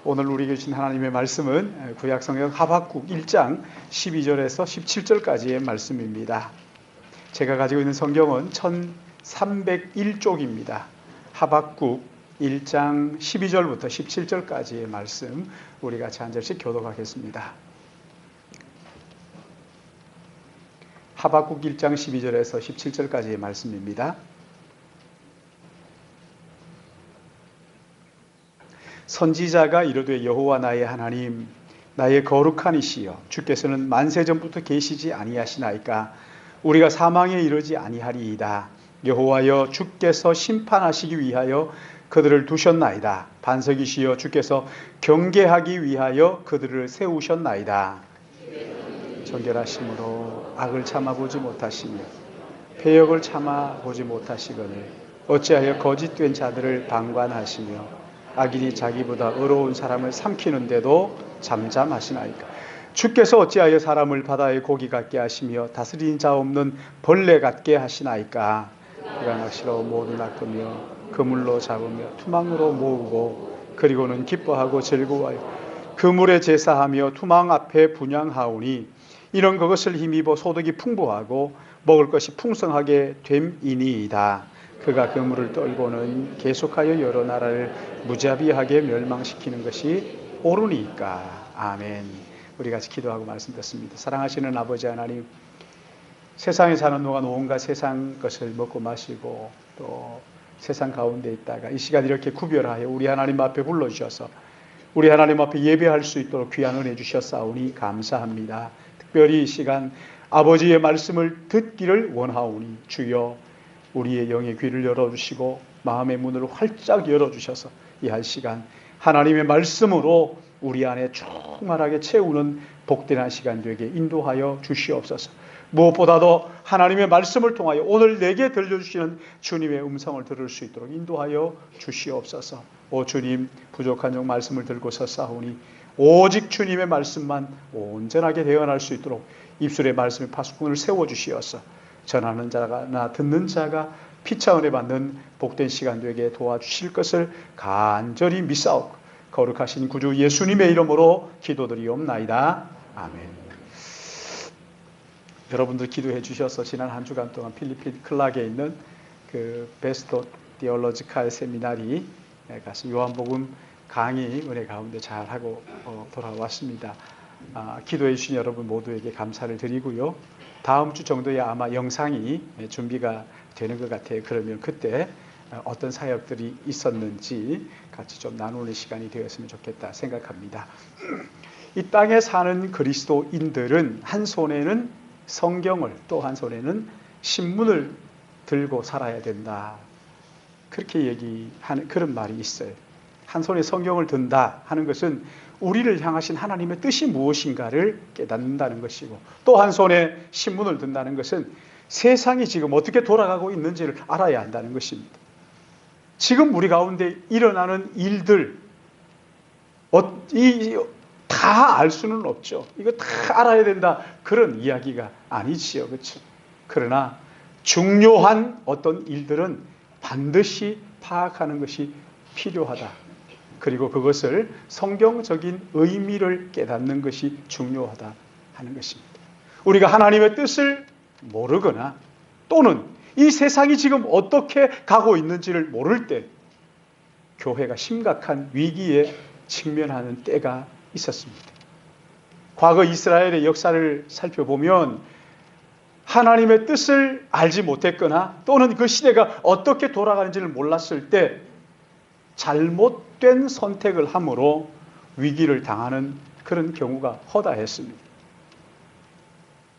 오늘 우리에게 주신 하나님의 말씀은 구약성경 하박국 1장 12절에서 17절까지의 말씀입니다. 제가 가지고 있는 성경은 1301쪽입니다. 하박국 1장 12절부터 17절까지의 말씀, 우리 같이 한 절씩 교독하겠습니다. 하박국 1장 12절에서 17절까지의 말씀입니다. 선지자가 이르되 여호와 나의 하나님, 나의 거룩한 이시여, 주께서는 만세전부터 계시지 아니하시나이까? 우리가 사망에 이르지 아니하리이다. 여호와여, 주께서 심판하시기 위하여 그들을 두셨나이다. 반석이시여, 주께서 경계하기 위하여 그들을 세우셨나이다. 정결하심으로 악을 참아보지 못하시며 패역을 참아보지 못하시거늘 어찌하여 거짓된 자들을 방관하시며 악인이 자기보다 의로운 사람을 삼키는데도 잠잠하시나이까? 주께서 어찌하여 사람을 바다의 고기 같게 하시며 다스리는 자 없는 벌레 같게 하시나이까? 그가 낚시로 모두 낚으며 그물로 잡으며 투망으로 모으고 그리고는 기뻐하고 즐거워하여 그물에 제사하며 투망 앞에 분향하오니 이런 그것을 힘입어 소득이 풍부하고 먹을 것이 풍성하게 됨이니이다. 그가 그물을 떨고는 계속하여 여러 나라를 무자비하게 멸망시키는 것이 옳으니까. 아멘. 우리 같이 기도하고 말씀 듣습니다. 사랑하시는 아버지 하나님, 세상에 사는 동안 온갖 세상 것을 먹고 마시고 또 세상 가운데 있다가 이 시간 이렇게 구별하여 우리 하나님 앞에 불러주셔서 우리 하나님 앞에 예배할 수 있도록 귀한 은혜 주셨사오니 감사합니다. 특별히 이 시간 아버지의 말씀을 듣기를 원하오니 주여 우리의 영의 귀를 열어주시고 마음의 문을 활짝 열어주셔서 이 한 시간 하나님의 말씀으로 우리 안에 충만하게 채우는 복된 한 시간 되게 인도하여 주시옵소서. 무엇보다도 하나님의 말씀을 통하여 오늘 내게 들려주시는 주님의 음성을 들을 수 있도록 인도하여 주시옵소서. 오 주님, 부족한 종 말씀을 들고 서사오니 오직 주님의 말씀만 온전하게 대언할 수 있도록 입술의 말씀의 파수꾼을 세워주시어서 전하는 자가 듣는 자가 피차 은혜 받는 복된 시간 되게 도와주실 것을 간절히 믿사옵고 거룩하신 구주 예수님의 이름으로 기도드리옵나이다. 아멘. 여러분들 기도해 주셔서 지난 한 주간 동안 필리핀 클락에 있는 그 베스토 디올로지칼 세미나리 가서 요한복음 강의 은혜 가운데 잘하고 돌아왔습니다. 기도해 주신 여러분 모두에게 감사를 드리고요. 다음 주 정도에 아마 영상이 준비가 되는 것 같아요. 그러면 그때 어떤 사역들이 있었는지 같이 좀 나누는 시간이 되었으면 좋겠다 생각합니다. 이 땅에 사는 그리스도인들은 한 손에는 성경을 또 한 손에는 신문을 들고 살아야 된다. 그렇게 얘기하는 그런 말이 있어요. 한 손에 성경을 든다 하는 것은 우리를 향하신 하나님의 뜻이 무엇인가를 깨닫는다는 것이고 또 한 손에 신문을 든다는 것은 세상이 지금 어떻게 돌아가고 있는지를 알아야 한다는 것입니다. 지금 우리 가운데 일어나는 일들 다 알 수는 없죠. 이거 다 알아야 된다 그런 이야기가 아니지요. 그렇죠? 그러나 중요한 어떤 일들은 반드시 파악하는 것이 필요하다. 그리고 그것을 성경적인 의미를 깨닫는 것이 중요하다 하는 것입니다. 우리가 하나님의 뜻을 모르거나 또는 이 세상이 지금 어떻게 가고 있는지를 모를 때 교회가 심각한 위기에 직면하는 때가 있었습니다. 과거 이스라엘의 역사를 살펴보면 하나님의 뜻을 알지 못했거나 또는 그 시대가 어떻게 돌아가는지를 몰랐을 때 잘못된 선택을 함으로 위기를 당하는 그런 경우가 허다했습니다.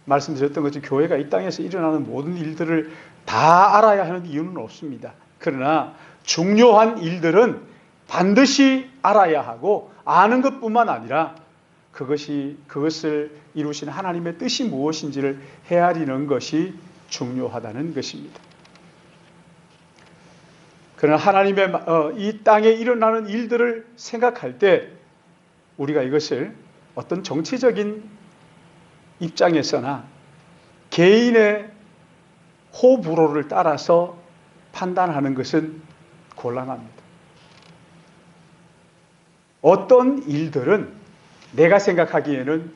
말씀드렸던 것처럼 교회가 이 땅에서 일어나는 모든 일들을 다 알아야 하는 이유는 없습니다. 그러나 중요한 일들은 반드시 알아야 하고 아는 것뿐만 아니라 그것을 이루신 하나님의 뜻이 무엇인지를 헤아리는 것이 중요하다는 것입니다. 그러나 하나님의 이 땅에 일어나는 일들을 생각할 때 우리가 이것을 어떤 정치적인 입장에서나 개인의 호불호를 따라서 판단하는 것은 곤란합니다. 어떤 일들은 내가 생각하기에는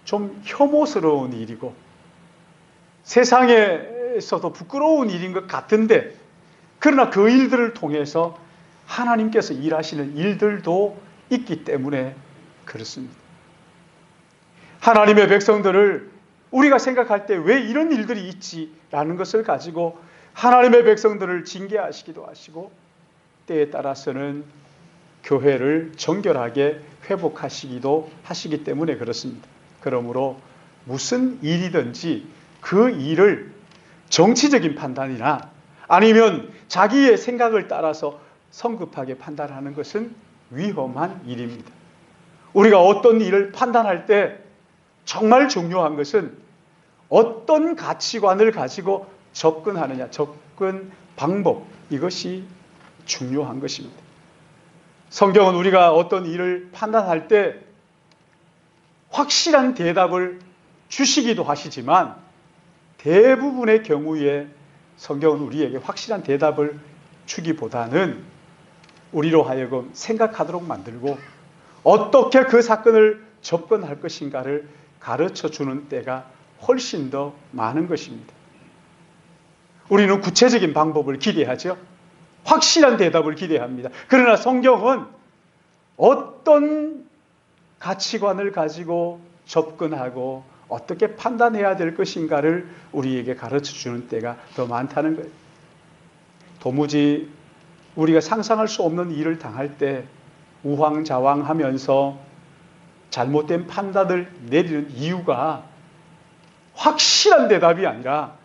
좀 혐오스러운 일이고 세상에서도 부끄러운 일인 것 같은데, 그러나 그 일들을 통해서 하나님께서 일하시는 일들도 있기 때문에 그렇습니다. 하나님의 백성들을 우리가 생각할 때 왜 이런 일들이 있지라는 것을 가지고 하나님의 백성들을 징계하시기도 하시고, 때에 따라서는 교회를 정결하게 회복하시기도 하시기 때문에 그렇습니다. 그러므로 무슨 일이든지 그 일을 정치적인 판단이나 아니면 자기의 생각을 따라서 성급하게 판단하는 것은 위험한 일입니다. 우리가 어떤 일을 판단할 때 정말 중요한 것은 어떤 가치관을 가지고 접근하느냐, 접근 방법, 이것이 중요한 것입니다. 성경은 우리가 어떤 일을 판단할 때 확실한 대답을 주시기도 하시지만, 대부분의 경우에 성경은 우리에게 확실한 대답을 주기보다는 우리로 하여금 생각하도록 만들고 어떻게 그 사건을 접근할 것인가를 가르쳐주는 때가 훨씬 더 많은 것입니다. 우리는 구체적인 방법을 기대하죠. 확실한 대답을 기대합니다. 그러나 성경은 어떤 가치관을 가지고 접근하고 어떻게 판단해야 될 것인가를 우리에게 가르쳐주는 때가 더 많다는 거예요. 도무지 우리가 상상할 수 없는 일을 당할 때 우왕좌왕하면서 잘못된 판단을 내리는 이유가 확실한 대답이 아니라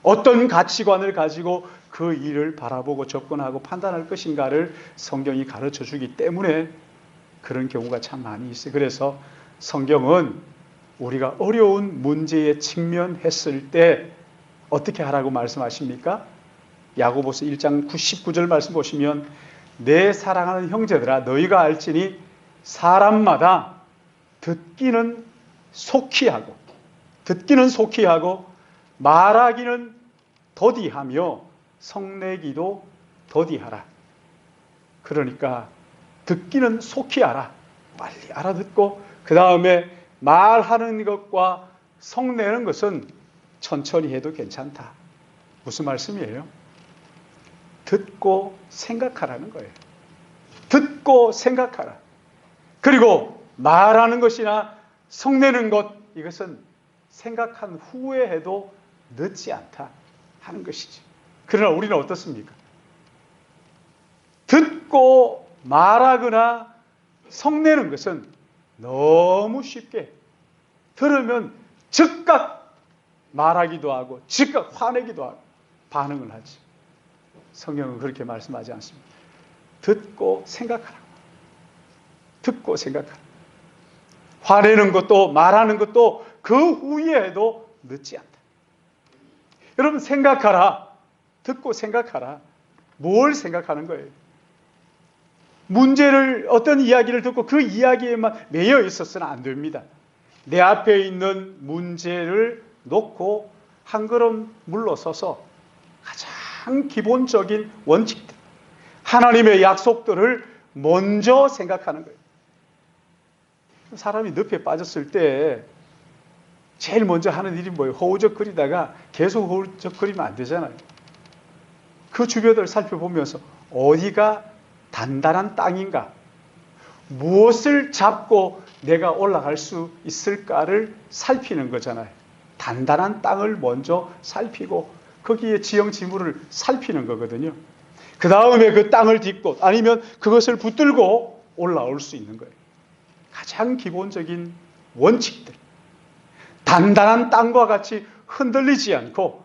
어떤 가치관을 가지고 그 일을 바라보고 접근하고 판단할 것인가를 성경이 가르쳐주기 때문에 그런 경우가 참 많이 있어요. 그래서 성경은 우리가 어려운 문제에 직면했을 때 어떻게 하라고 말씀하십니까? 야고보서 1장 19절 말씀 보시면, 내 사랑하는 형제들아 너희가 알지니 사람마다 듣기는 속히 하고 말하기는 더디하며 성내기도 더디하라. 그러니까 듣기는 속히 하라. 빨리 알아듣고 그 다음에 말하는 것과 성내는 것은 천천히 해도 괜찮다. 무슨 말씀이에요? 듣고 생각하라는 거예요. 듣고 생각하라. 그리고 말하는 것이나 성내는 것, 이것은 생각한 후에 해도 늦지 않다 하는 것이지. 그러나 우리는 어떻습니까? 듣고 말하거나 성내는 것은 너무 쉽게 들으면 즉각 말하기도 하고 즉각 화내기도 하고 반응을 하지. 성경은 그렇게 말씀하지 않습니다. 듣고 생각하라. 듣고 생각하라. 화내는 것도 말하는 것도 그 후에 해도 늦지 않다. 여러분 생각하라. 듣고 생각하라. 뭘 생각하는 거예요? 문제를, 어떤 이야기를 듣고 그 이야기에만 매여 있어서는 안 됩니다. 내 앞에 있는 문제를 놓고 한 걸음 물러서서 가장 기본적인 원칙들, 하나님의 약속들을 먼저 생각하는 거예요. 사람이 늪에 빠졌을 때 제일 먼저 하는 일이 뭐예요? 허우적거리다가 계속 허우적거리면 안 되잖아요. 그 주변을 살펴보면서 어디가 단단한 땅인가, 무엇을 잡고 내가 올라갈 수 있을까를 살피는 거잖아요. 단단한 땅을 먼저 살피고 거기에 지형지물을 살피는 거거든요. 그 다음에 그 땅을 딛고 아니면 그것을 붙들고 올라올 수 있는 거예요. 가장 기본적인 원칙들, 단단한 땅과 같이 흔들리지 않고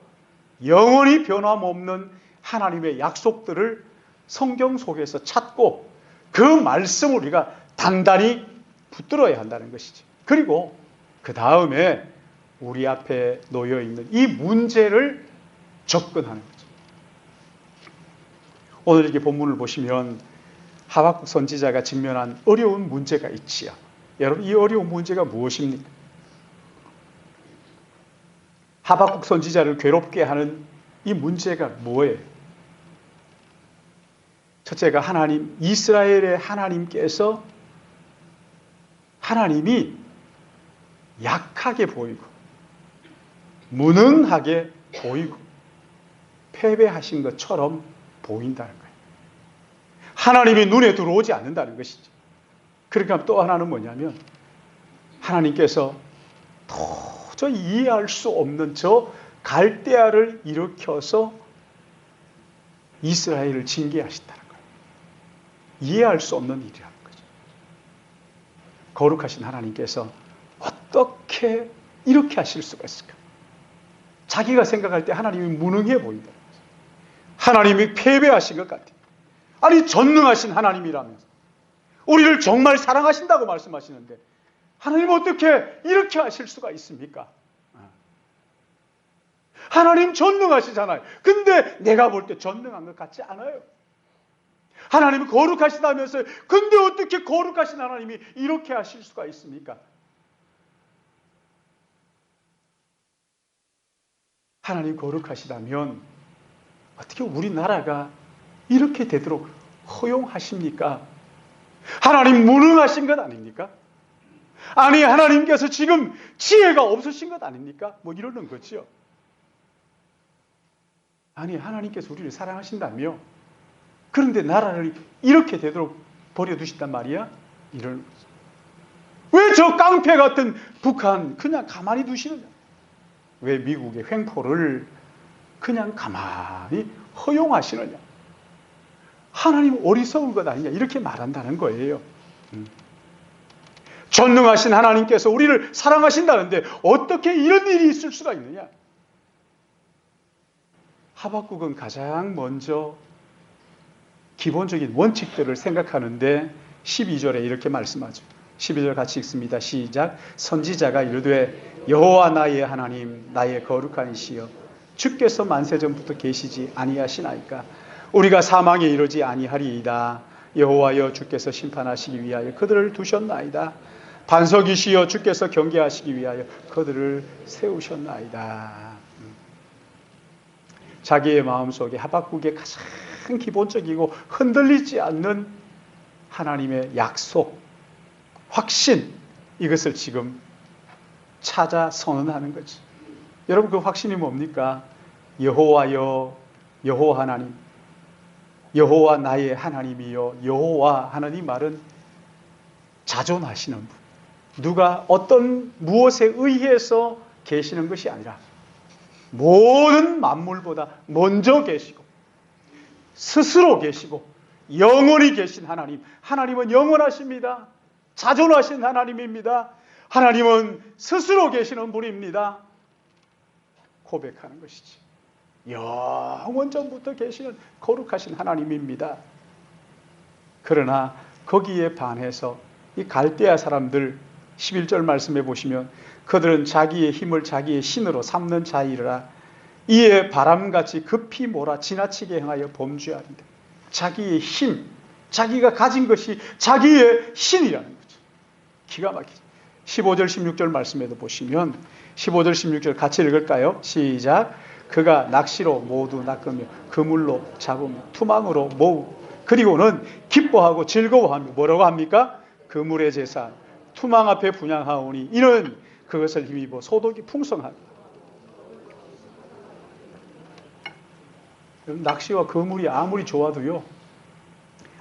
영원히 변함없는 하나님의 약속들을 성경 속에서 찾고 그 말씀을 우리가 단단히 붙들어야 한다는 것이지. 그리고 그 다음에 우리 앞에 놓여 있는 이 문제를 접근하는 거죠. 오늘 이렇게 본문을 보시면 하박국 선지자가 직면한 어려운 문제가 있지요. 여러분, 이 어려운 문제가 무엇입니까? 하박국 선지자를 괴롭게 하는 이 문제가 뭐예요? 첫째가 하나님, 이스라엘의 하나님께서 하나님이 약하게 보이고 무능하게 보이고 패배하신 것처럼 보인다는 거예요. 하나님이 눈에 들어오지 않는다는 것이죠. 그러니까 또 하나는 뭐냐면 하나님께서 도저히 이해할 수 없는 저 갈대아를 일으켜서 이스라엘을 징계하신다는 거예요. 이해할 수 없는 일이라는 거죠. 거룩하신 하나님께서 어떻게 이렇게 하실 수가 있을까? 자기가 생각할 때 하나님이 무능해 보인다는 거죠. 하나님이 패배하신 것 같아요. 아니 전능하신 하나님이라면서 우리를 정말 사랑하신다고 말씀하시는데 하나님 어떻게 이렇게 하실 수가 있습니까? 하나님 전능하시잖아요. 근데 내가 볼 때 전능한 것 같지 않아요. 하나님이 거룩하시다면서요. 근데 어떻게 거룩하신 하나님이 이렇게 하실 수가 있습니까? 하나님 거룩하시다면 어떻게 우리나라가 이렇게 되도록 허용하십니까? 하나님 무능하신 것 아닙니까? 아니 하나님께서 지금 지혜가 없으신 것 아닙니까? 뭐 이러는 거죠. 아니 하나님께서 우리를 사랑하신다며 그런데 나라를 이렇게 되도록 버려두신단 말이야? 이러는 거죠. 왜 저 깡패 같은 북한 그냥 가만히 두시느냐? 왜 미국의 횡포를 그냥 가만히 허용하시느냐? 하나님 어리석은 것 아니냐? 이렇게 말한다는 거예요. 전능하신 하나님께서 우리를 사랑하신다는데 어떻게 이런 일이 있을 수가 있느냐? 하박국은 가장 먼저 기본적인 원칙들을 생각하는데 12절에 이렇게 말씀하죠. 12절 같이 읽습니다. 시작. 선지자가 이르되 여호와 나의 하나님 나의 거룩한 이시여 주께서 만세전부터 계시지 아니하시나이까 우리가 사망에 이르지 아니하리이다. 여호와여 주께서 심판하시기 위하여 그들을 두셨나이다. 반석이시여 주께서 경계하시기 위하여 그들을 세우셨나이다. 자기의 마음속에 하박국의 가장 기본적이고 흔들리지 않는 하나님의 약속, 확신 이것을 지금 찾아 선언하는 거지. 여러분 그 확신이 뭡니까? 여호와여 여호와 하나님 여호와 나의 하나님이여 여호와 하나님 말은 자존하시는 분. 누가 어떤 무엇에 의해서 계시는 것이 아니라 모든 만물보다 먼저 계시고 스스로 계시고 영원히 계신 하나님. 하나님은 영원하십니다. 자존하신 하나님입니다. 하나님은 스스로 계시는 분입니다. 고백하는 것이지. 영원 전부터 계시는 거룩하신 하나님입니다. 그러나 거기에 반해서 이 갈대아 사람들 11절 말씀해 보시면 그들은 자기의 힘을 자기의 신으로 삼는 자이라 이에 바람같이 급히 몰아 지나치게 행하여 범죄하리다. 자기의 힘, 자기가 가진 것이 자기의 신이라는 거죠. 기가 막히죠. 15절 16절 말씀에도 보시면 15절 16절 같이 읽을까요? 시작. 그가 낚시로 모두 낚으며 그물로 잡으며 투망으로 모으고 그리고는 기뻐하고 즐거워하며 뭐라고 합니까? 그물의 제사 투망 앞에 분향하오니 이는 그것을 힘입어 소득이 풍성하다. 낚시와 그물이 아무리 좋아도요,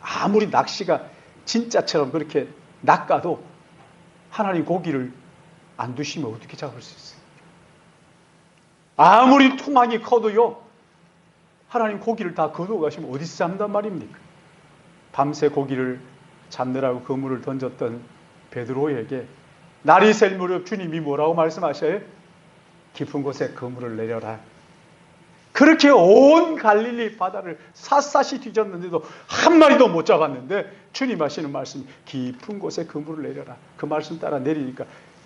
아무리 낚시가 진짜처럼 그렇게 낚아도 하나님 고기를 안 두시면 어떻게 잡을 수 있어요? 아무리 투망이 커도요, 하나님 고기를 다 거두어 가시면 어디서 잡는단 말입니까? 밤새 고기를 잡느라고 그물을 던졌던 베드로에게 날이 셀 무렵 주님이 뭐라고 말씀하셔요? 깊은 곳에 그물을 내려라. 그렇게 온 갈릴리 바다를 샅샅이 뒤졌는데도 한 마리도 못 잡았는데 주님 하시는 말씀 깊은 곳에 그물을 내려라. 그 말씀 따라 내리니까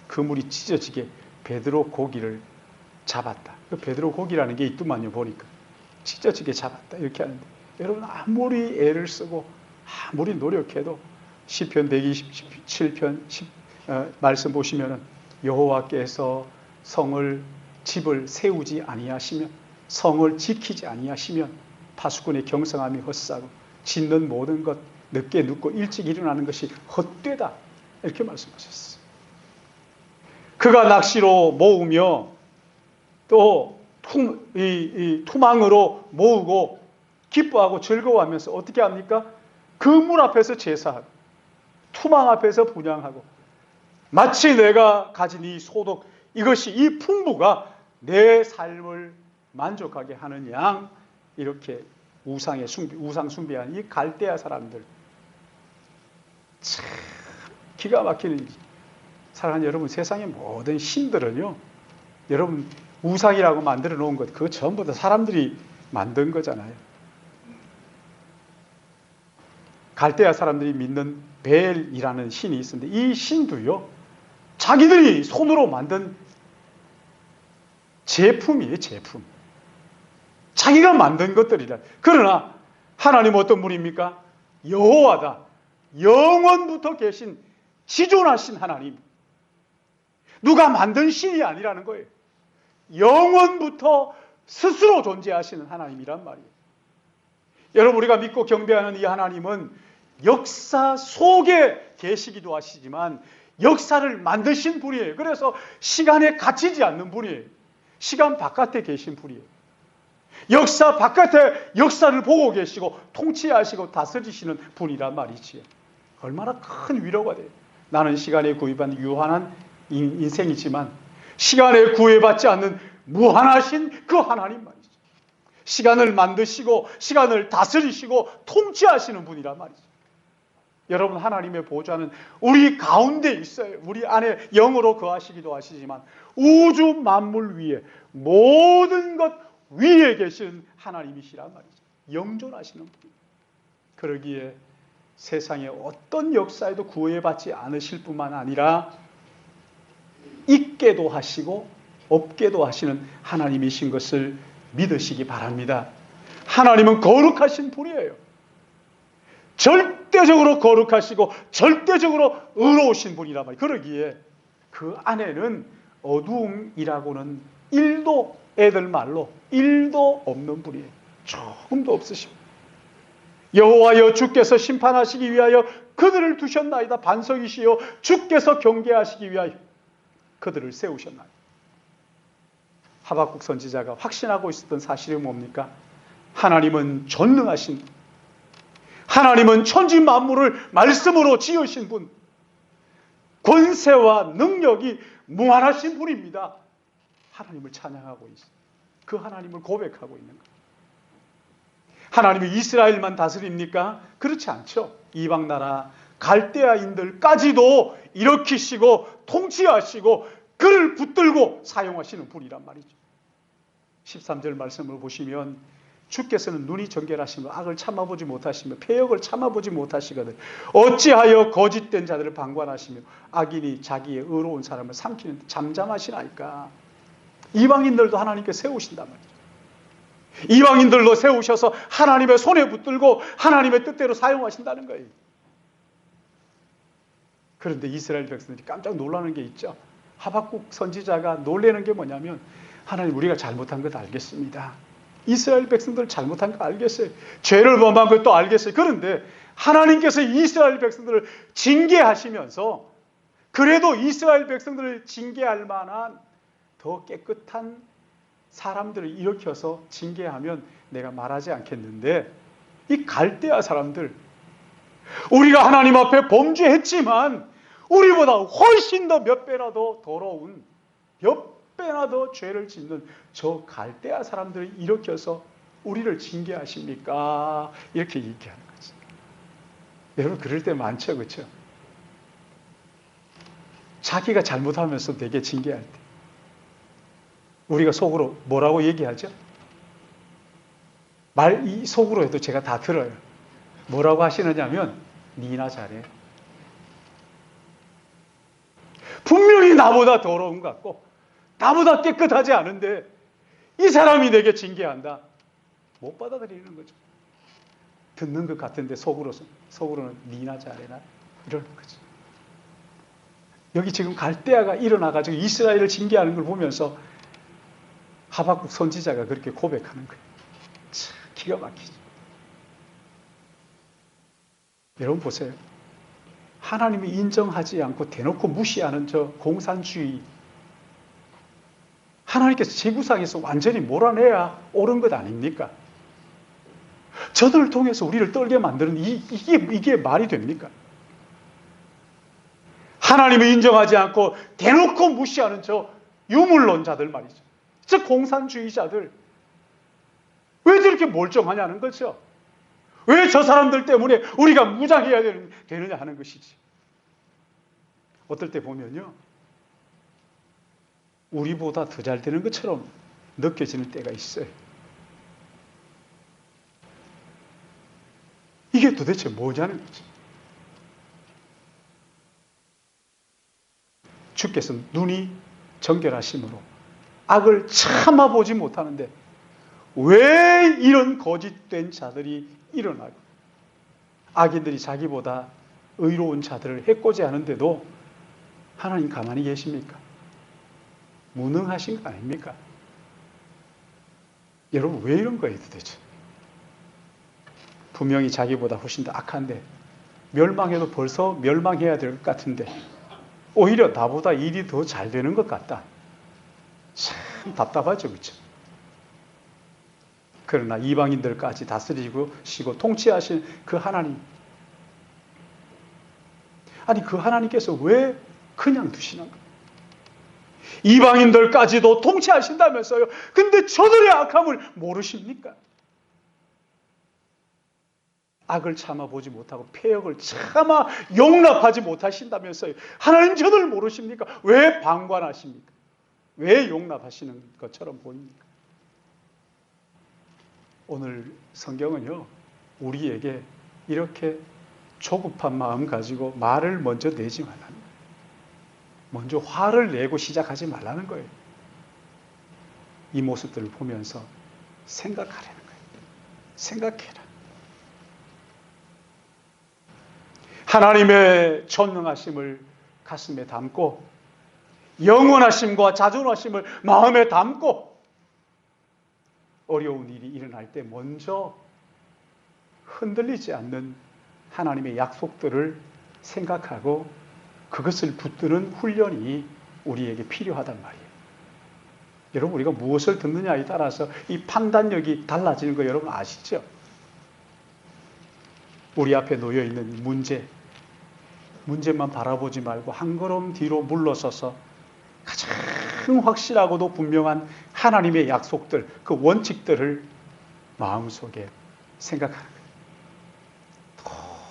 그물이 찢어지게 베드로 고기를 잡았다. 그 베드로 고기라는 게 있더만요. 보니까 찢어지게 잡았다 이렇게 하는데 여러분 아무리 애를 쓰고 아무리 노력해도 시편 127편 말씀 보시면은 여호와께서 집을 세우지 아니하시면 성을 지키지 아니하시면 파수꾼의 경성함이 헛사고 짓는 모든 것 늦게 눕고 일찍 일어나는 것이 헛되다. 이렇게 말씀하셨어요. 그가 낚시로 모으며 또 투망으로 모으고 기뻐하고 즐거워하면서 어떻게 합니까? 그 물 앞에서 제사하고 투망 앞에서 분향하고 마치 내가 가진 이 소득, 이것이 이 풍부가 내 삶을 만족하게 하는 양, 이렇게 우상 숭배한 이 갈대아 사람들, 참 기가 막히는 일이. 사랑하는 여러분, 세상의 모든 신들은요, 여러분 우상이라고 만들어 놓은 것, 그거 전부 다 사람들이 만든 거잖아요. 갈대아 사람들이 믿는 벨이라는 신이 있었는데, 이 신도요, 자기들이 손으로 만든 제품이에요, 제품. 자기가 만든 것들이라. 그러나 하나님 어떤 분입니까? 여호와다. 영원부터 계신 지존하신 하나님. 누가 만든 신이 아니라는 거예요. 영원부터 스스로 존재하시는 하나님이란 말이에요. 여러분, 우리가 믿고 경배하는 이 하나님은 역사 속에 계시기도 하시지만 역사를 만드신 분이에요. 그래서 시간에 갇히지 않는 분이에요. 시간 바깥에 계신 분이에요. 역사 바깥에 역사를 보고 계시고 통치하시고 다스리시는 분이란 말이지요. 얼마나 큰 위로가 돼요. 나는 시간에 구애받는 유한한 인생이지만 시간에 구애받지 않는 무한하신 그 하나님 말이죠. 시간을 만드시고 시간을 다스리시고 통치하시는 분이란 말이죠. 여러분, 하나님의 보좌는 우리 가운데 있어요. 우리 안에 영으로 거하시기도 하시지만 우주 만물 위에 모든 것 위에 계신 하나님이시란 말이죠. 영존하시는 분. 그러기에 세상의 어떤 역사에도 구애받지 않으실 뿐만 아니라 있게도 하시고 없게도 하시는 하나님이신 것을 믿으시기 바랍니다. 하나님은 거룩하신 분이에요. 절대적으로 거룩하시고 절대적으로 의로우신 분이란 말이에요. 그러기에 그 안에는 어두움이라고는 1도, 애들 말로 1도 없는 분이에요. 조금도 없으십니다. 여호와여, 주께서 심판하시기 위하여 그들을 두셨나이다. 반석이시여, 주께서 경계하시기 위하여 그들을 세우셨나이다. 하박국 선지자가 확신하고 있었던 사실이 뭡니까? 하나님은 전능하신 분, 하나님은 천지 만물을 말씀으로 지으신 분, 권세와 능력이 무한하신 분입니다. 하나님을 찬양하고 있어요. 그 하나님을 고백하고 있는 거예요. 하나님이 이스라엘만 다스립니까? 그렇지 않죠. 이방 나라 갈대아인들까지도 일으키시고 통치하시고 그를 붙들고 사용하시는 분이란 말이죠. 13절 말씀을 보시면 주께서는 눈이 정결하시며 악을 참아보지 못하시며 패역을 참아보지 못하시거든 어찌하여 거짓된 자들을 방관하시며 악인이 자기의 의로운 사람을 삼키는 잠잠하시나이까. 이방인들도 하나님께 세우신단 말이죠. 이방인들로 세우셔서 하나님의 손에 붙들고 하나님의 뜻대로 사용하신다는 거예요. 그런데 이스라엘 백성들이 깜짝 놀라는 게 있죠. 하박국 선지자가 놀라는 게 뭐냐면, 하나님, 우리가 잘못한 것 알겠습니다. 이스라엘 백성들 잘못한 거 알겠어요. 죄를 범한 것도 알겠어요. 그런데 하나님께서 이스라엘 백성들을 징계하시면서 그래도 이스라엘 백성들을 징계할 만한 더 깨끗한 사람들을 일으켜서 징계하면 내가 말하지 않겠는데, 이 갈대아 사람들, 우리가 하나님 앞에 범죄했지만 우리보다 훨씬 더 몇 배나 더 더러운, 몇 배나 더 죄를 짓는 저 갈대아 사람들을 일으켜서 우리를 징계하십니까? 이렇게 얘기하는 거지. 여러분, 그럴 때 많죠, 그렇죠? 자기가 잘못하면서 되게 징계할 때 우리가 속으로 뭐라고 얘기하죠? 이 속으로 해도 제가 다 들어요. 뭐라고 하시느냐면, 니나 잘해. 분명히 나보다 더러운 것 같고 나보다 깨끗하지 않은데 이 사람이 내게 징계한다. 못 받아들이는 거죠. 듣는 것 같은데 속으로는 니나 잘해라 이러는 거죠. 여기 지금 갈대아가 일어나가지고 이스라엘을 징계하는 걸 보면서 하박국 선지자가 그렇게 고백하는 거예요. 참 기가 막히죠. 여러분 보세요. 하나님이 인정하지 않고 대놓고 무시하는 저 공산주의, 하나님께서 지구상에서 완전히 몰아내야 옳은 것 아닙니까? 저들을 통해서 우리를 떨게 만드는 이게 말이 됩니까? 하나님을 인정하지 않고 대놓고 무시하는 저 유물론자들 말이죠. 저 공산주의자들. 왜 저렇게 멀쩡하냐는 거죠. 왜 저 사람들 때문에 우리가 무장해야 되느냐 하는 것이지. 어떨 때 보면요, 우리보다 더 잘 되는 것처럼 느껴지는 때가 있어요. 이게 도대체 뭐냐는 거죠. 주께서 눈이 정결하심으로 악을 참아보지 못하는데 왜 이런 거짓된 자들이 일어나고 악인들이 자기보다 의로운 자들을 해코지 하는데도 하나님 가만히 계십니까? 무능하신 거 아닙니까? 여러분, 왜 이런 거예요 도대체? 분명히 자기보다 훨씬 더 악한데 멸망해도 벌써 멸망해야 될 것 같은데 오히려 나보다 일이 더 잘 되는 것 같다. 참 답답하죠, 그렇죠? 그러나 이방인들까지 다스리시고 통치하신 그 하나님, 아니 그 하나님께서 왜 그냥 두시는 거예요? 이방인들까지도 통치하신다면서요. 근데 저들의 악함을 모르십니까? 악을 참아보지 못하고 폐역을 참아 용납하지 못하신다면서요. 하나님 저들 모르십니까? 왜 방관하십니까? 왜 용납하시는 것처럼 보입니까? 오늘 성경은요, 우리에게 이렇게 조급한 마음 가지고 말을 먼저 내지 말라는 거예요. 먼저 화를 내고 시작하지 말라는 거예요. 이 모습들을 보면서 생각하라는 거예요. 생각해라. 하나님의 전능하심을 가슴에 담고 영원하심과 자존하심을 마음에 담고 어려운 일이 일어날 때 먼저 흔들리지 않는 하나님의 약속들을 생각하고 그것을 붙드는 훈련이 우리에게 필요하단 말이에요. 여러분, 우리가 무엇을 듣느냐에 따라서 이 판단력이 달라지는 거 여러분 아시죠? 우리 앞에 놓여 있는 문제만 바라보지 말고 한 걸음 뒤로 물러서서 가장 확실하고도 분명한 하나님의 약속들, 그 원칙들을 마음속에 생각하는 거예요.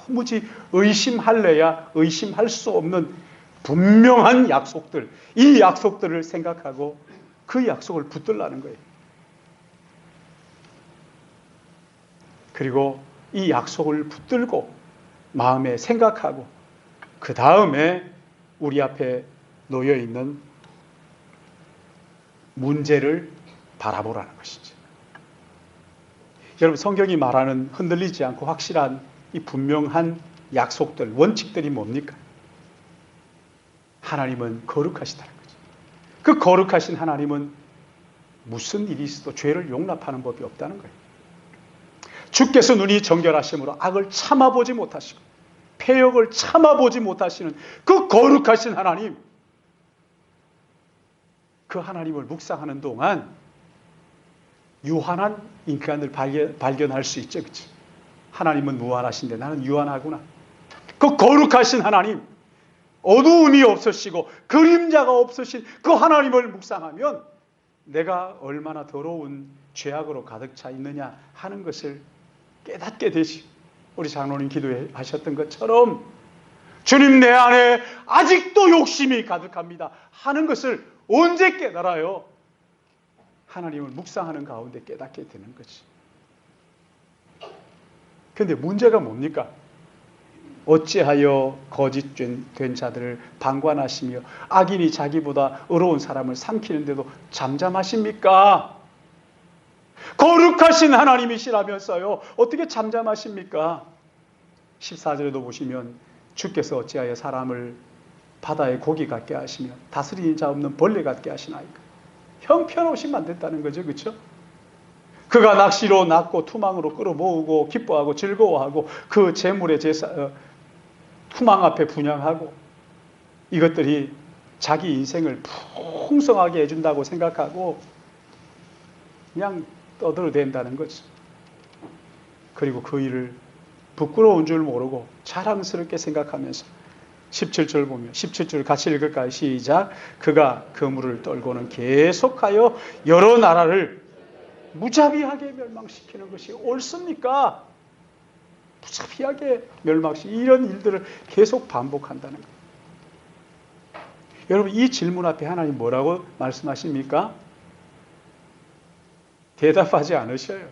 도무지 의심할래야 의심할 수 없는 분명한 약속들, 이 약속들을 생각하고 그 약속을 붙들라는 거예요. 그리고 이 약속을 붙들고 마음에 생각하고 그 다음에 우리 앞에 놓여 있는 문제를 바라보라는 것이죠. 여러분, 성경이 말하는 흔들리지 않고 확실한 이 분명한 약속들, 원칙들이 뭡니까? 하나님은 거룩하시다는 거죠. 그 거룩하신 하나님은 무슨 일이 있어도 죄를 용납하는 법이 없다는 거예요. 주께서 눈이 정결하심으로 악을 참아보지 못하시고 폐역을 참아보지 못하시는 그 거룩하신 하나님, 그 하나님을 묵상하는 동안 유한한 인간을 발견할 수 있죠. 그치? 하나님은 무한하신데 나는 유한하구나. 그 거룩하신 하나님, 어두움이 없으시고 그림자가 없으신 그 하나님을 묵상하면 내가 얼마나 더러운 죄악으로 가득 차 있느냐 하는 것을 깨닫게 되시. 우리 장로님 기도하셨던 것처럼 주님, 내 안에 아직도 욕심이 가득합니다 하는 것을 언제 깨달아요? 하나님을 묵상하는 가운데 깨닫게 되는 거지. 그런데 문제가 뭡니까? 어찌하여 거짓된 자들을 방관하시며 악인이 자기보다 의로운 사람을 삼키는데도 잠잠하십니까? 거룩하신 하나님이시라면서요, 어떻게 잠잠하십니까? 14절에도 보시면 주께서 어찌하여 사람을 바다의 고기 같게 하시며 다스리는 자 없는 벌레 같게 하시나이까? 형편없이 만든다는 거죠. 그렇죠? 그가 낚시로 낚고 투망으로 끌어모으고 기뻐하고 즐거워하고 그 재물의 투망 앞에 분양하고 이것들이 자기 인생을 풍성하게 해준다고 생각하고 그냥 떠들어댄다는 거죠. 그리고 그 일을 부끄러운 줄 모르고 자랑스럽게 생각하면서 17절 보면 17절 같이 읽을까요? 시작. 그가 그물을 떨고는 계속하여 여러 나라를 무자비하게 멸망시키는 것이 옳습니까? 무자비하게 멸망시키는 이런 일들을 계속 반복한다는 거예요. 여러분 이 질문 앞에 하나님 뭐라고 말씀하십니까? 대답하지 않으셔요.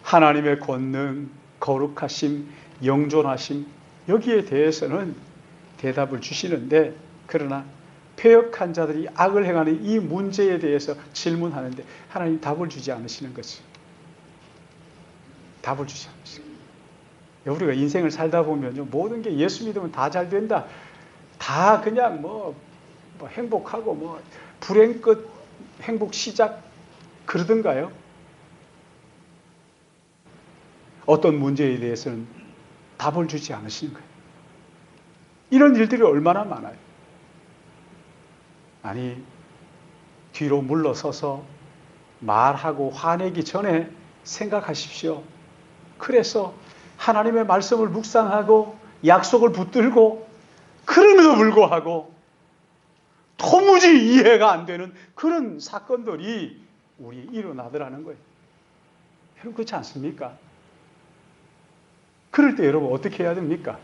하나님의 권능, 거룩하심, 영존하심 여기에 대해서는 대답을 주시는데 그러나 패역한 자들이 악을 행하는 이 문제에 대해서 질문하는데 하나님 답을 주지 않으시는 거죠. 답을 주지 않으시는 거예요. 우리가 인생을 살다 보면 모든 게 예수 믿으면 다 잘 된다. 다 그냥 뭐 행복하고 뭐 불행 끝 행복 시작 그러던가요? 어떤 문제에 대해서는 답을 주지 않으시는 거예요. 이런 일들이 얼마나 많아요. 아니 뒤로 물러서서 말하고 화내기 전에 생각하십시오. 그래서 하나님의 말씀을 묵상하고 약속을 붙들고 그럼에도 불구하고 도무지 이해가 안 되는 그런 사건들이 우리 일어나더라는 거예요. 여러분 그렇지 않습니까? 그럴 때 여러분 어떻게 해야 됩니까?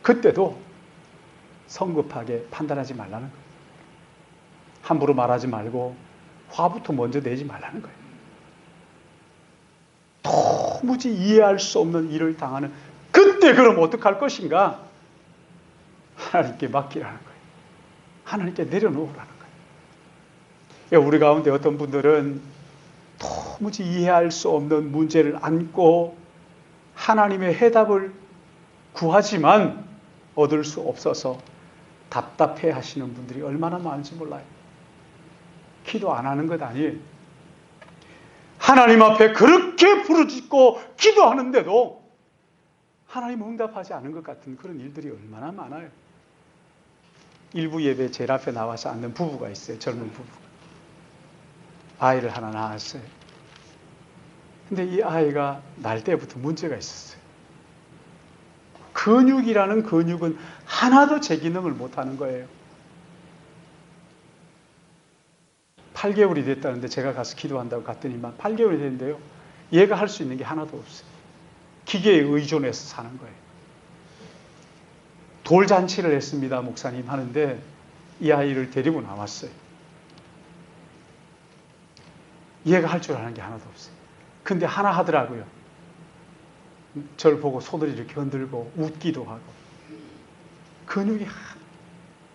그때도 성급하게 판단하지 말라는 거예요. 함부로 말하지 말고 화부터 먼저 내지 말라는 거예요. 도무지 이해할 수 없는 일을 당하는 그때 그럼 어떡할 것인가? 하나님께 맡기라는 거예요. 하나님께 내려놓으라는 거예요. 우리 가운데 어떤 분들은 도무지 이해할 수 없는 문제를 안고 하나님의 해답을 구하지만 얻을 수 없어서 답답해 하시는 분들이 얼마나 많은지 몰라요. 기도 안 하는 것 아니에요. 하나님 앞에 그렇게 부르짖고 기도하는데도 하나님 응답하지 않은 것 같은 그런 일들이 얼마나 많아요. 일부 예배 제일 앞에 나와서 앉는 부부가 있어요. 젊은 부부가. 아이를 하나 낳았어요. 근데 이 아이가 날 때부터 문제가 있었어요. 근육이라는 근육은 하나도 제 기능을 못하는 거예요. 8개월이 됐다는데 제가 가서 기도한다고 갔더니만 8개월이 됐는데요. 얘가 할 수 있는 게 하나도 없어요. 기계에 의존해서 사는 거예요. 돌잔치를 했습니다. 목사님 하는데 이 아이를 데리고 나왔어요. 얘가 할 줄 아는 게 하나도 없어요. 근데 하나 하더라고요. 저를 보고 손을 이렇게 흔들고 웃기도 하고. 근육이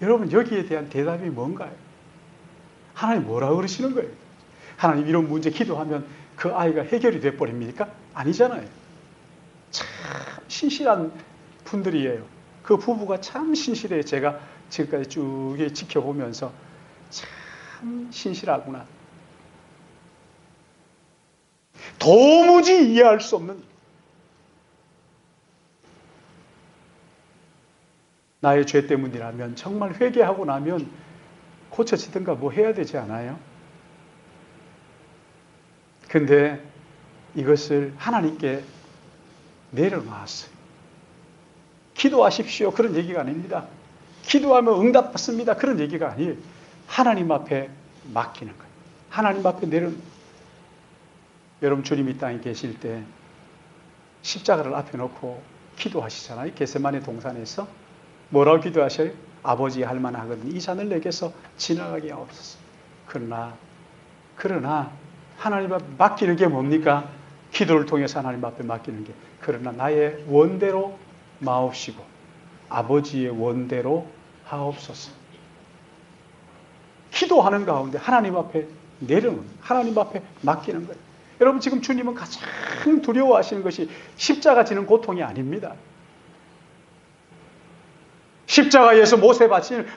여러분 여기에 대한 대답이 뭔가요? 하나님 뭐라고 그러시는 거예요? 하나님 이런 문제 기도하면 그 아이가 해결이 돼버립니까? 아니잖아요. 참 신실한 분들이에요. 그 부부가 참 신실해요. 제가 지금까지 쭉 지켜보면서 참 신실하구나. 도무지 이해할 수 없는 나의 죄 때문이라면 정말 회개하고 나면 고쳐지든가 뭐 해야 되지 않아요? 근데 이것을 하나님께 내려놓았어요. 기도하십시오. 그런 얘기가 아닙니다. 기도하면 응답받습니다. 그런 얘기가 아니에요. 하나님 앞에 맡기는 거예요. 하나님 앞에 여러분 주님 이 땅에 계실 때 십자가를 앞에 놓고 기도하시잖아요. 겟세마네 동산에서 뭐라고 기도하셔요? 아버지 할 만하거든 이 잔을 내게서 지나가게 하옵소서. 그러나 하나님 앞에 맡기는 게 뭡니까? 기도를 통해서 하나님 앞에 맡기는 게 그러나 나의 원대로 마옵시고 아버지의 원대로 하옵소서. 기도하는 가운데 하나님 앞에 내려놓는 하나님 앞에 맡기는 거예요. 여러분 지금 주님은 가장 두려워하시는 것이 십자가 지는 고통이 아닙니다. 십자가에서 못에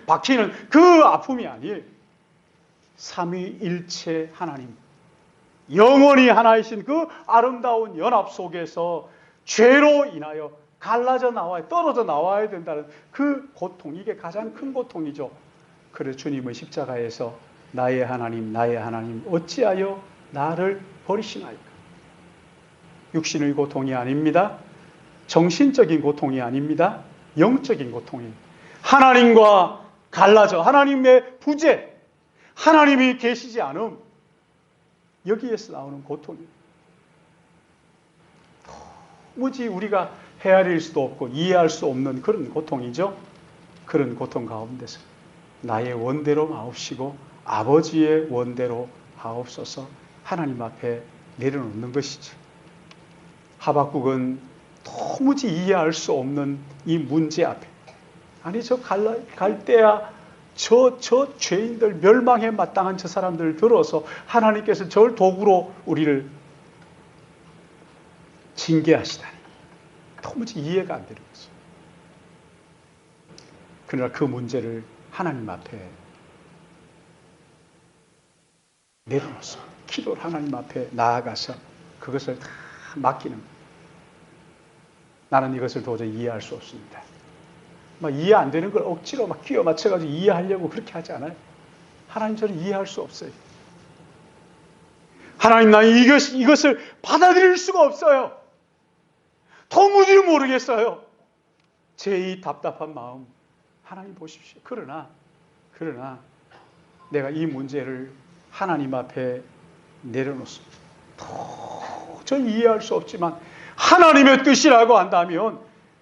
박히는 그 아픔이 아니에요. 삼위일체 하나님, 영원히 하나이신 그 아름다운 연합 속에서 죄로 인하여 갈라져 나와야, 떨어져 나와야 된다는 그 고통, 이게 가장 큰 고통이죠. 그래서 주님은 십자가에서 나의 하나님 어찌하여 나를 버리시나이까. 육신의 고통이 아닙니다. 정신적인 고통이 아닙니다. 영적인 고통이, 하나님과 갈라져, 하나님의 부재, 하나님이 계시지 않음, 여기에서 나오는 고통입니다. 도무지 우리가 헤아릴 수도 없고 이해할 수 없는 그런 고통이죠. 그런 고통 가운데서 나의 원대로 마옵시고 아버지의 원대로 하옵소서 하나님 앞에 내려놓는 것이죠. 하박국은 도무지 이해할 수 없는 이 문제 앞에, 아니 저 갈대아 저 죄인들, 멸망에 마땅한 저 사람들을 들어서 하나님께서 저를 도구로 우리를 징계하시다니 도무지 이해가 안 되는 거죠. 그러나 그 문제를 하나님 앞에 내려놓습니다. 기도를 하나님 앞에 나아가서 그것을 다 맡기는 거예요. 나는 이것을 도저히 이해할 수 없습니다. 막 이해 안 되는 걸 억지로 막 끼워 맞춰가지고 이해하려고 그렇게 하지 않아요. 하나님, 저는 이해할 수 없어요. 하나님, 나는 이것을 받아들일 수가 없어요. 도무지 모르겠어요. 제 이 답답한 마음 하나님 보십시오. 그러나 내가 이 문제를 하나님 앞에 내려놓습니다. 도저히 이해할 수 없지만 하나님의 뜻이라고 한다면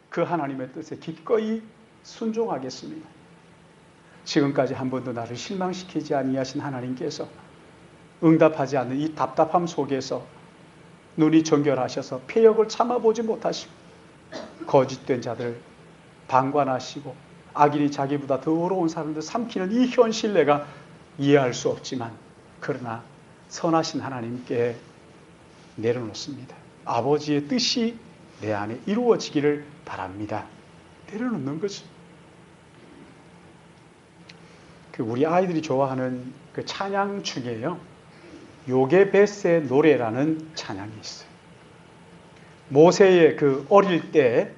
그 하나님의 뜻에 기꺼이 순종하겠습니다. 지금까지 한 번도 나를 실망시키지 아니하신 하나님께서 응답하지 않는 이 답답함 속에서 눈이 정결하셔서 패역을 참아보지 못하시고 거짓된 자들 방관하시고 악인이 자기보다 더 어려운 사람들 삼키는 이 현실 내가 이해할 수 없지만 그러나 선하신 하나님께 내려놓습니다. 아버지의 뜻이 내 안에 이루어지기를 바랍니다. 내려놓는 거죠. 우리 아이들이 좋아하는 그 찬양 중에요, 요게베스의 노래라는 찬양이 있어요. 모세의 그 어릴 때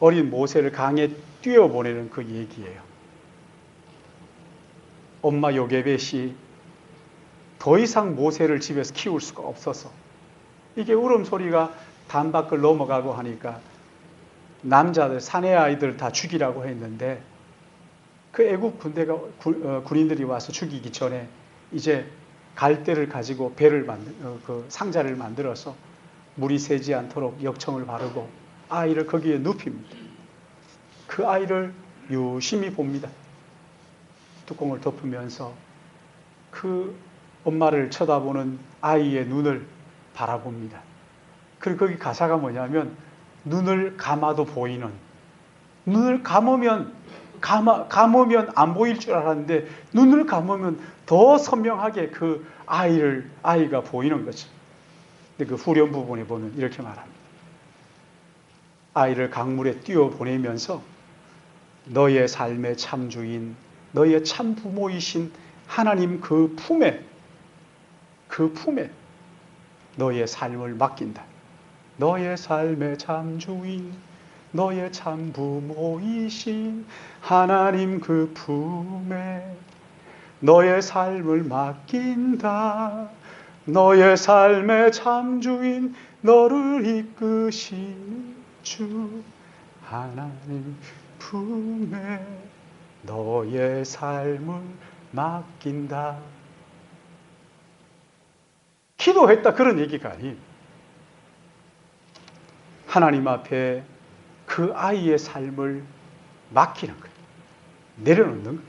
어린 모세를 강에 뛰어보내는 그 얘기예요. 엄마 요게벳이 더 이상 모세를 집에서 키울 수가 없어서 이게 울음소리가 담 밖을 넘어가고 하니까 남자들, 사내 아이들 다 죽이라고 했는데 그 애국 군대가 군인들이 와서 죽이기 전에 이제 갈대를 가지고 그 상자를 만들어서 물이 새지 않도록 역청을 바르고 아이를 거기에 눕힙니다. 그 아이를 유심히 봅니다. 뚜껑을 덮으면서 그 엄마를 쳐다보는 아이의 눈을 바라봅니다. 그리고 거기 가사가 뭐냐면 눈을 감아도 보이는, 눈을 감으면 안 보일 줄 알았는데 눈을 감으면 더 선명하게 그 아이가 보이는 거죠. 근데 그 후렴 부분에 보면 이렇게 말합니다. 아이를 강물에 띄워 보내면서 너의 삶의 참 주인, 너의 참 부모이신 하나님 그 품에 너의 삶을 맡긴다. 너의 삶의 참 주인, 너의 참 부모이신 하나님 그 품에 너의 삶을 맡긴다. 너의 삶의 참 주인, 너를 이끄신 주 하나님 품에 너의 삶을 맡긴다. 기도했다 그런 얘기가 아니에요. 하나님 앞에 그 아이의 삶을 맡기는 거예요. 내려놓는 거예요.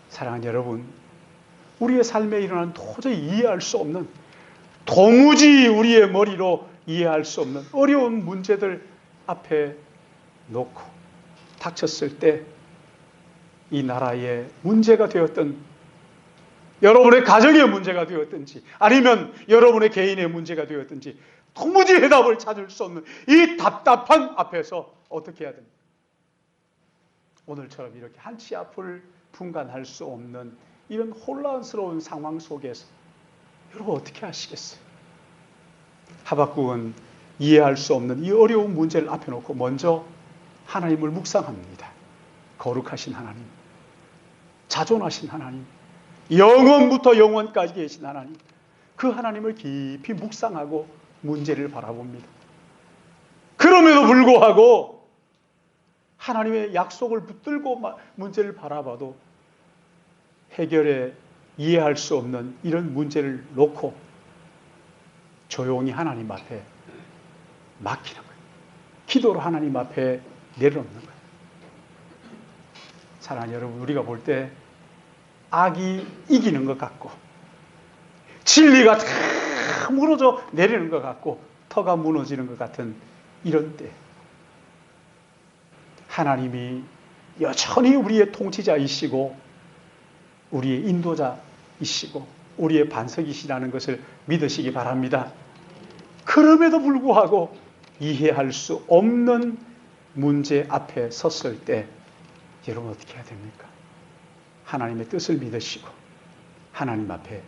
사랑하는 여러분, 우리의 삶에 일어난 도저히 이해할 수 없는, 도무지 우리의 머리로 이해할 수 없는 어려운 문제들 앞에 놓고 닥쳤을 때 이 나라의 문제가 되었던, 여러분의 가정의 문제가 되었든지 아니면 여러분의 개인의 문제가 되었든지 도무지 해답을 찾을 수 없는 이 답답한 앞에서 어떻게 해야 됩니까? 오늘처럼 이렇게 한치 앞을 분간할 수 없는 이런 혼란스러운 상황 속에서 여러분 어떻게 하시겠어요? 하박국은 이해할 수 없는 이 어려운 문제를 앞에 놓고 먼저 하나님을 묵상합니다. 거룩하신 하나님, 자존하신 하나님, 영원부터 영원까지 계신 하나님, 그 하나님을 깊이 묵상하고 문제를 바라봅니다. 그럼에도 불구하고 하나님의 약속을 붙들고 문제를 바라봐도 해결에 이해할 수 없는 이런 문제를 놓고 조용히 하나님 앞에 맡기는 거예요. 기도로 하나님 앞에 내려놓는 거예요. 사랑하는 여러분, 우리가 볼 때 악이 이기는 것 같고 진리가 다 무너져 내리는 것 같고 터가 무너지는 것 같은 이런 때 하나님이 여전히 우리의 통치자이시고 우리의 인도자이시고 우리의 반석이시라는 것을 믿으시기 바랍니다. 그럼에도 불구하고 이해할 수 없는 문제 앞에 섰을 때 여러분 어떻게 해야 됩니까? 하나님의 뜻을 믿으시고 하나님 앞에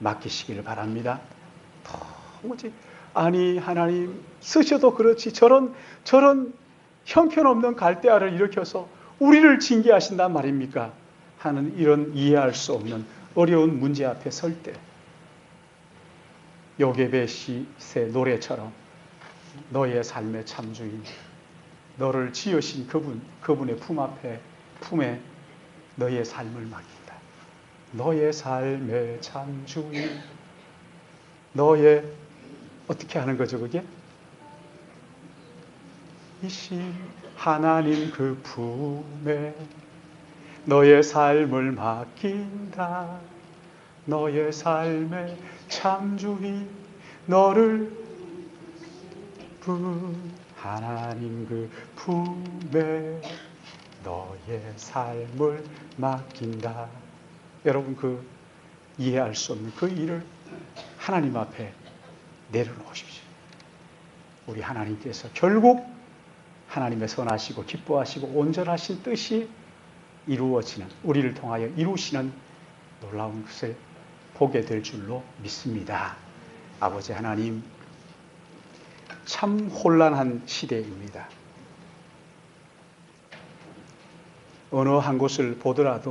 맡기시기를 바랍니다. 도무지 아니 하나님 쓰셔도 그렇지 저런 형편없는 갈대아를 일으켜서 우리를 징계하신단 말입니까? 하는 이런 이해할 수 없는 어려운 문제 앞에 설 때 요게벳 시의 노래처럼 너의 삶의 참주인 너를 지으신 그분의 품에 너의 삶을 맡긴다. 너의 삶의 참주인 너의 어떻게 하는 거죠 그게? 이신 하나님 그 품에 너의 삶을 맡긴다. 너의 삶의 참주인 너를 하나님 그 품에 너의 삶을 맡긴다. 여러분 그 이해할 수 없는 그 일을 하나님 앞에 내려놓으십시오. 우리 하나님께서 결국 하나님의 선하시고 기뻐하시고 온전하신 뜻이 이루어지는 우리를 통하여 이루시는 놀라운 것을 보게 될 줄로 믿습니다. 아버지 하나님 참 혼란한 시대입니다. 어느 한 곳을 보더라도